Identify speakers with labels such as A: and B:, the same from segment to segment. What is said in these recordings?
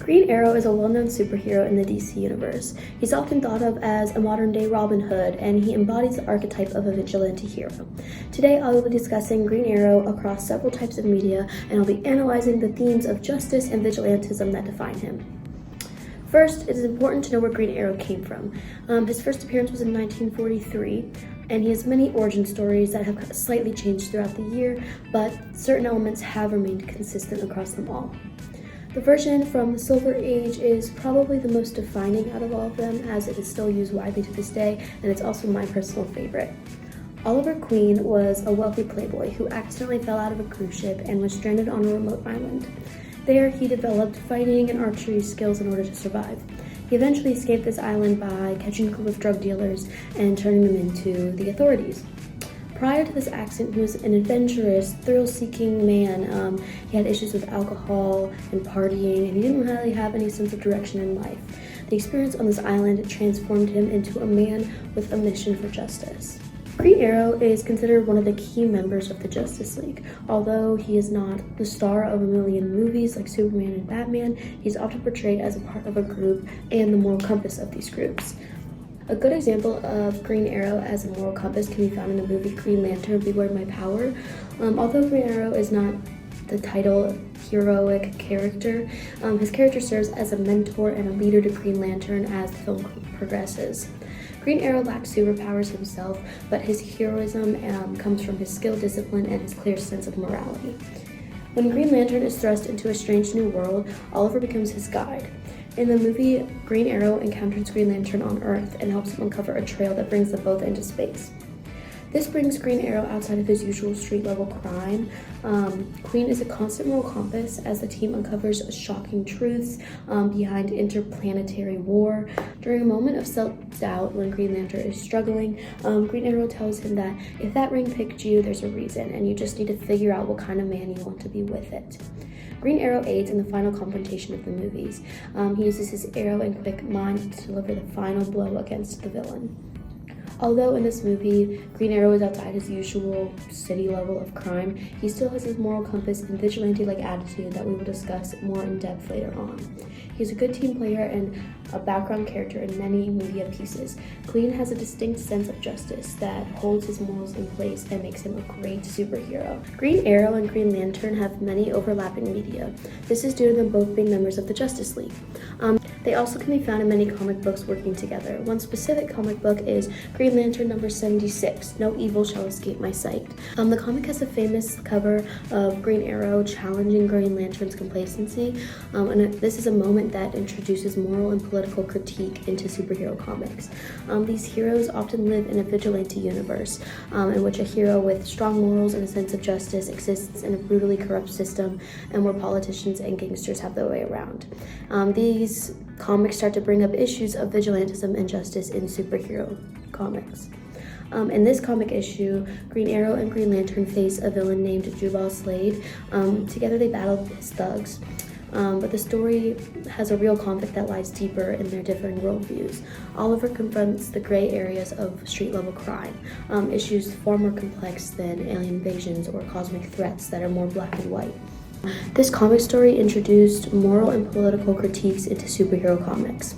A: Green Arrow is a well-known superhero in the DC universe. He's often thought of as a modern-day Robin Hood, and he embodies the archetype of a vigilante hero. Today, I will be discussing Green Arrow across several types of media, and I'll be analyzing the themes of justice and vigilantism that define him. First, it is important to know where Green Arrow came from. His first appearance was in 1943, and he has many origin stories that have slightly changed throughout the year, but certain elements have remained consistent across them all. The version from the Silver Age is probably the most defining out of all of them, as it is still used widely to this day, and it's also my personal favorite. Oliver Queen was a wealthy playboy who accidentally fell out of a cruise ship and was stranded on a remote island. There, he developed fighting and archery skills in order to survive. He eventually escaped this island by catching a group of drug dealers and turning them into the authorities. Prior to this accident, he was an adventurous, thrill-seeking man. He had issues with alcohol and partying, and he didn't really have any sense of direction in life. The experience on this island transformed him into a man with a mission for justice. Green Arrow is considered one of the key members of the Justice League. Although he is not the star of a million movies like Superman and Batman, he's often portrayed as a part of a group and the moral compass of these groups. A good example of Green Arrow as a moral compass can be found in the movie Green Lantern, Beware My Power. Although Green Arrow is not the title heroic character, his character serves as a mentor and a leader to Green Lantern as the film progresses. Green Arrow lacks superpowers himself, but his heroism comes from his skill, discipline, and his clear sense of morality. When Green Lantern is thrust into a strange new world, Oliver becomes his guide. In the movie, Green Arrow encounters Green Lantern on Earth and helps him uncover a trail that brings them both into space. This brings Green Arrow outside of his usual street-level crime. Queen is a constant moral compass as the team uncovers shocking truths behind interplanetary war. During a moment of self-doubt when Green Lantern is struggling, Green Arrow tells him that if that ring picked you, there's a reason, and you just need to figure out what kind of man you want to be with it. Green Arrow aids in the final confrontation of the movies. He uses his arrow and quick mind to deliver the final blow against the villain. Although in this movie, Green Arrow is outside his usual city level of crime, he still has his moral compass and vigilante-like attitude that we will discuss more in depth later on. He's a good team player and a background character in many media pieces. Queen has a distinct sense of justice that holds his morals in place and makes him a great superhero. Green Arrow and Green Lantern have many overlapping media. This is due to them both being members of the Justice League. They also can be found in many comic books working together. One specific comic book is Green Lantern number 76, No Evil Shall Escape My Sight. The comic has a famous cover of Green Arrow challenging Green Lantern's complacency, and this is a moment that introduces moral and political critique into superhero comics. These heroes often live in a vigilante universe, in which a hero with strong morals and a sense of justice exists in a brutally corrupt system, and where politicians and gangsters have their way around. These comics start to bring up issues of vigilantism and justice in superhero comics. In this comic issue, Green Arrow and Green Lantern face a villain named Jubal Slade. Together they battle his thugs. But the story has a real conflict that lies deeper in their differing worldviews. Oliver confronts the gray areas of street-level crime, issues far more complex than alien invasions or cosmic threats that are more black and white. This comic story introduced moral and political critiques into superhero comics.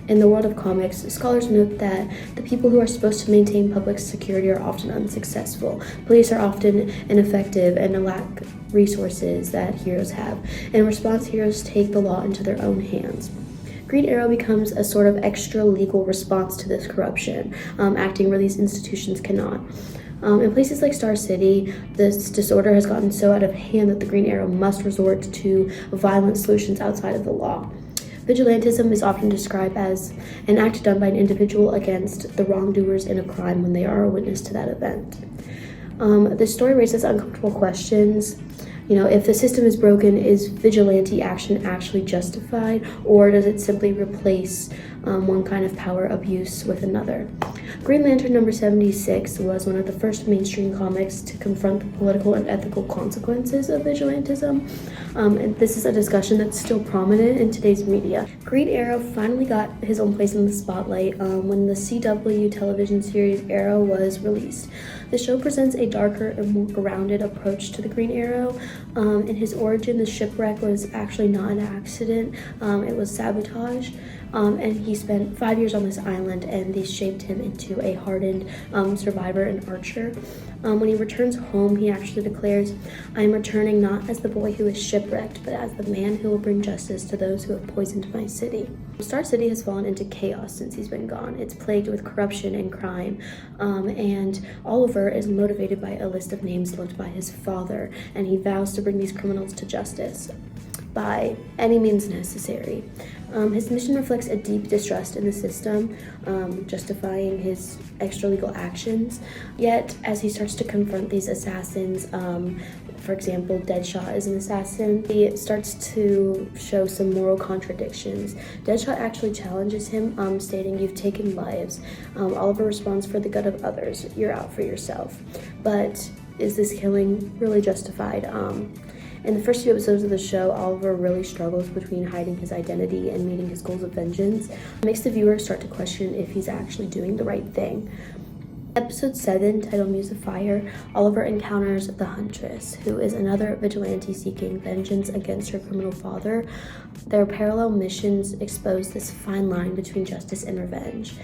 A: In the world of comics, scholars note that the people who are supposed to maintain public security are often unsuccessful. Police are often ineffective and lack resources that heroes have. In response, heroes take the law into their own hands. Green Arrow becomes a sort of extra legal response to this corruption, acting where these institutions cannot. In places like Star City, this disorder has gotten so out of hand that the Green Arrow must resort to violent solutions outside of the law. Vigilantism is often described as an act done by an individual against the wrongdoers in a crime when they are a witness to that event. This story raises uncomfortable questions. If the system is broken, is vigilante action actually justified, or does it simply replace one kind of power abuse with another? Green Lantern number 76 was one of the first mainstream comics to confront the political and ethical consequences of vigilantism, and this is a discussion that's still prominent in today's media. Green Arrow finally got his own place in the spotlight when the CW television series Arrow was released. The show presents a darker and more grounded approach to the Green Arrow. In his origin, the shipwreck was actually not an accident. It was sabotage. And he spent 5 years on this island, and these shaped him into a hardened survivor and archer. When he returns home, he actually declares, "I am returning not as the boy who is shipwrecked, but as the man who will bring justice to those who have poisoned my city." Star City has fallen into chaos since he's been gone. It's plagued with corruption and crime, and Oliver is motivated by a list of names left by his father, and he vows to bring these criminals to justice by any means necessary. His mission reflects a deep distrust in the system, justifying his extra-legal actions. Yet, as he starts to confront these assassins, for example, Deadshot is an assassin, he starts to show some moral contradictions. Deadshot actually challenges him, stating, "You've taken lives." Oliver responds, "For the good of others, you're out for yourself." But is this killing really justified? In the first few episodes of the show, Oliver really struggles between hiding his identity and meeting his goals of vengeance. It makes the viewer start to question if he's actually doing the right thing. Episode 7, titled Muse of Fire, Oliver encounters the Huntress, who is another vigilante seeking vengeance against her criminal father. Their parallel missions expose this fine line between justice and revenge.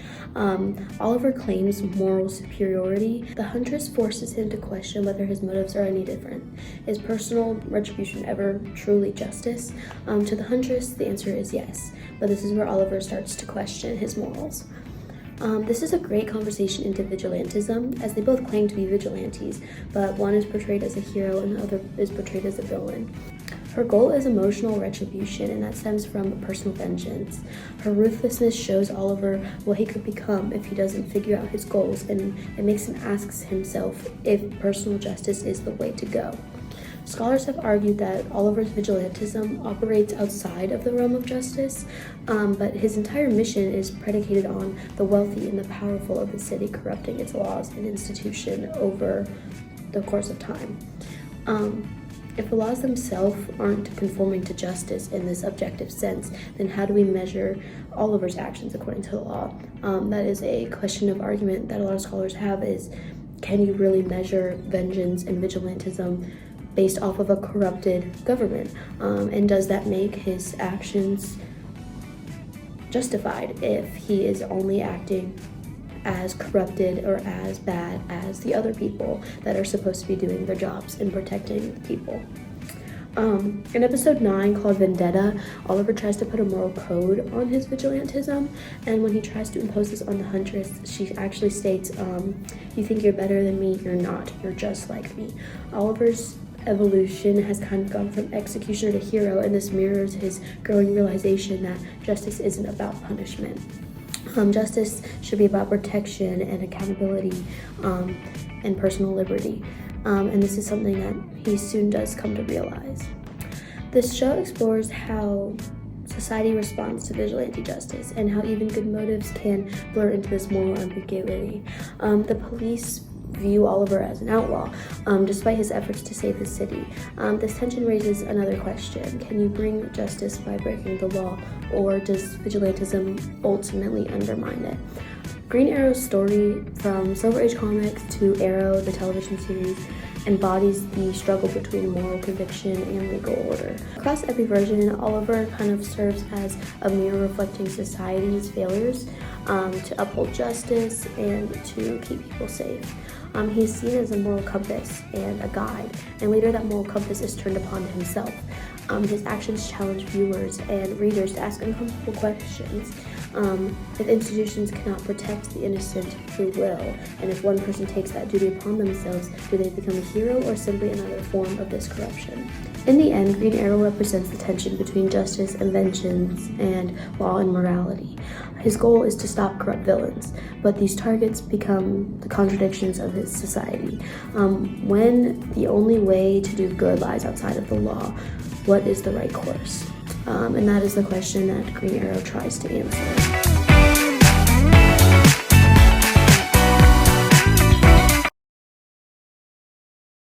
A: Oliver claims moral superiority. The Huntress forces him to question whether his motives are any different. Is personal retribution ever truly justice? To the Huntress, the answer is yes, but this is where Oliver starts to question his morals. This is a great conversation into vigilantism, as they both claim to be vigilantes, but one is portrayed as a hero and the other is portrayed as a villain. Her goal is emotional retribution, and that stems from personal vengeance. Her ruthlessness shows Oliver what he could become if he doesn't figure out his goals, and it makes him ask himself if personal justice is the way to go. Scholars have argued that Oliver's vigilantism operates outside of the realm of justice, but his entire mission is predicated on the wealthy and the powerful of the city corrupting its laws and institution over the course of time. If the laws themselves aren't conforming to justice in this objective sense, then how do we measure Oliver's actions according to the law? That is a question of argument that a lot of scholars have, is can you really measure vengeance and vigilantism based off of a corrupted government? And does that make his actions justified if he is only acting as corrupted or as bad as the other people that are supposed to be doing their jobs and protecting the people? In episode 9, called Vendetta, Oliver tries to put a moral code on his vigilantism, and when he tries to impose this on the Huntress, she actually states, "You think you're better than me? You're not. You're just like me." Oliver's evolution has kind of gone from executioner to hero, and this mirrors his growing realization that justice isn't about punishment. Justice should be about protection and accountability, and personal liberty. And this is something that he soon does come to realize. This show explores how society responds to vigilante justice and how even good motives can blur into this moral ambiguity. The police view Oliver as an outlaw, despite his efforts to save the city. This tension raises another question. Can you bring justice by breaking the law, or does vigilantism ultimately undermine it? Green Arrow's story, from Silver Age comics to Arrow, the television series, embodies the struggle between moral conviction and legal order. Across every version, Oliver kind of serves as a mirror reflecting society's failures to uphold justice and to keep people safe. He's seen as a moral compass and a guide, and later that moral compass is turned upon himself. His actions challenge viewers and readers to ask uncomfortable questions. If institutions cannot protect the innocent, who will? And if one person takes that duty upon themselves, do they become a hero or simply another form of this corruption? In the end, Green Arrow represents the tension between justice and vengeance and law and morality. His goal is to stop corrupt villains, but these targets become the contradictions of his society. When the only way to do good lies outside of the law, what is the right course? And that is the question that Green Arrow tries to answer.